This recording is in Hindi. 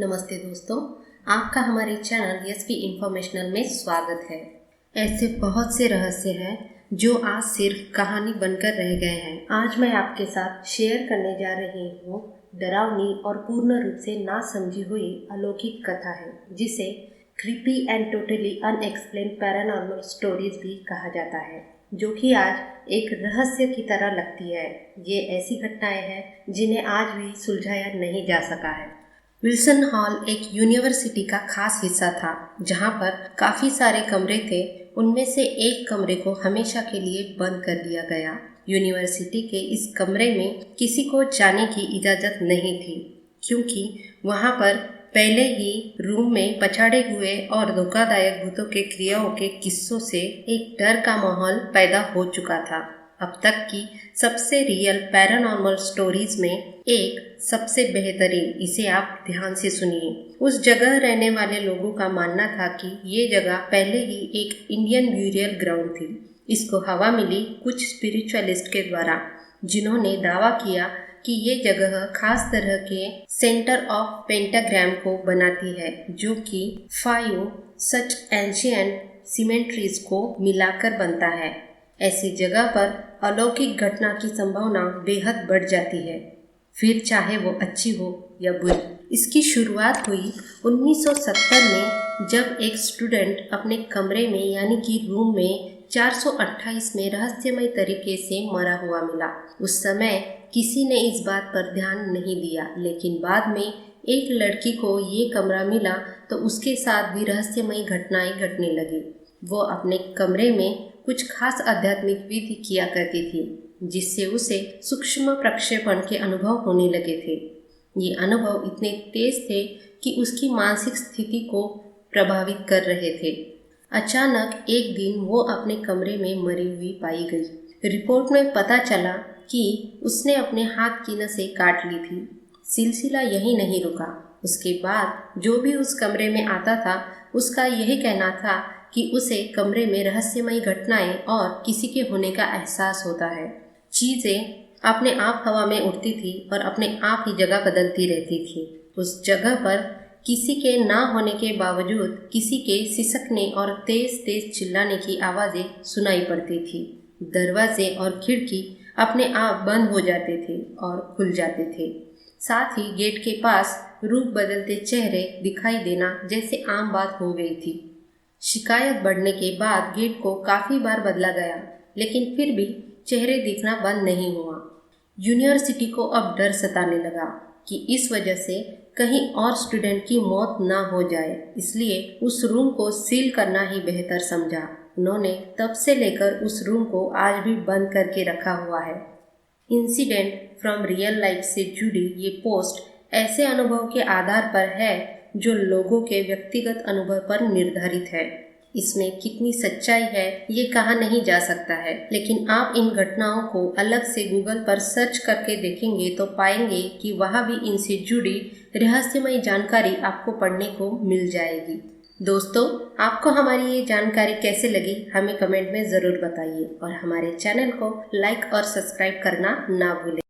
नमस्ते दोस्तों, आपका हमारे चैनल एसपी इंफॉर्मेशनल में स्वागत है। ऐसे बहुत से रहस्य हैं जो आज सिर्फ कहानी बनकर रह गए हैं। आज मैं आपके साथ शेयर करने जा रही हूँ डरावनी और पूर्ण रूप से ना समझी हुई अलौकिक कथा है, जिसे creepy and totally unexplained paranormal stories भी कहा जाता है, जो कि आज एक रहस्य की तरह लगती है। ये ऐसी घटनाएं हैं जिन्हें आज भी सुलझाया नहीं जा सका है। विल्सन हॉल एक यूनिवर्सिटी का खास हिस्सा था, जहां पर काफी सारे कमरे थे। उनमें से एक कमरे को हमेशा के लिए बंद कर दिया गया। यूनिवर्सिटी के इस कमरे में किसी को जाने की इजाजत नहीं थी, क्योंकि वहां पर पहले ही रूम में पछाड़े हुए और धोखादायक भूतों के क्रियाओं के किस्सों से एक डर का माहौल पैदा हो चुका था। अब तक की सबसे रियल पैरानॉर्मल स्टोरीज में एक सबसे बेहतरीन, इसे आप ध्यान से सुनिए। उस जगह रहने वाले लोगों का मानना था कि ये जगह पहले ही एक इंडियन ब्यूरियल ग्राउंड थी। इसको हवा मिली कुछ स्पिरिचुअलिस्ट के द्वारा, जिन्होंने दावा किया कि ये जगह खास तरह के सेंटर ऑफ पेंटाग्राम को बनाती है, जो कि 5 सच एंशिएंट सिमेट्रीज को मिलाकर बनता है। ऐसी जगह पर अलौकिक घटना की संभावना बेहद बढ़ जाती है, फिर चाहे वो अच्छी हो या बुरी। इसकी शुरुआत हुई 1970 में, जब एक स्टूडेंट अपने कमरे में यानी कि रूम में 428 में रहस्यमय तरीके से मरा हुआ मिला। उस समय किसी ने इस बात पर ध्यान नहीं दिया, लेकिन बाद में एक लड़की को ये कमरा मिला तो उसके साथ भी रहस्यमय घटनाएं घटने लगी। वो अपने कमरे में कुछ खास आध्यात्मिक विधि किया करती थी, जिससे उसे सूक्ष्म प्रक्षेपण के अनुभव होने लगे थे। ये अनुभव इतने तेज थे कि उसकी मानसिक स्थिति को प्रभावित कर रहे थे। अचानक एक दिन वो अपने कमरे में मरी हुई पाई गई। रिपोर्ट में पता चला कि उसने अपने हाथ की नसें काट ली थी। सिलसिला यही नहीं रुका। उसके बाद जो भी उस कमरे में आता था, उसका यही कहना था कि उसे कमरे में रहस्यमय घटनाएं और किसी के होने का एहसास होता है। चीजें अपने आप हवा में उड़ती थी और अपने आप ही जगह बदलती रहती थी। उस जगह पर किसी के ना होने के बावजूद किसी के सिसकने और तेज तेज चिल्लाने की आवाजें सुनाई पड़ती थी। दरवाजे और खिड़की अपने आप बंद हो जाते थे और खुल जाते थे। साथ ही गेट के पास रूप बदलते चेहरे दिखाई देना जैसे आम बात हो गई थी। शिकायत बढ़ने के बाद गेट को काफी बार बदला गया, लेकिन फिर भी चेहरे दिखना बंद नहीं हुआ। यूनिवर्सिटी को अब डर सताने लगा कि इस वजह से कहीं और स्टूडेंट की मौत ना हो जाए, इसलिए उस रूम को सील करना ही बेहतर समझा। उन्होंने तब से लेकर उस रूम को आज भी बंद करके रखा हुआ है। इंसिडेंट फ्रॉम रियल लाइफ से जुड़ी ये पोस्ट ऐसे अनुभव के आधार पर है जो लोगों के व्यक्तिगत अनुभव पर निर्धारित है। इसमें कितनी सच्चाई है ये कहा नहीं जा सकता है, लेकिन आप इन घटनाओं को अलग से गूगल पर सर्च करके देखेंगे तो पाएंगे कि वहाँ भी इनसे जुड़ी रहस्यमय जानकारी आपको पढ़ने को मिल जाएगी। दोस्तों, आपको हमारी ये जानकारी कैसे लगी हमें कमेंट में ज़रूर बताइए और हमारे चैनल को लाइक और सब्सक्राइब करना ना भूलें।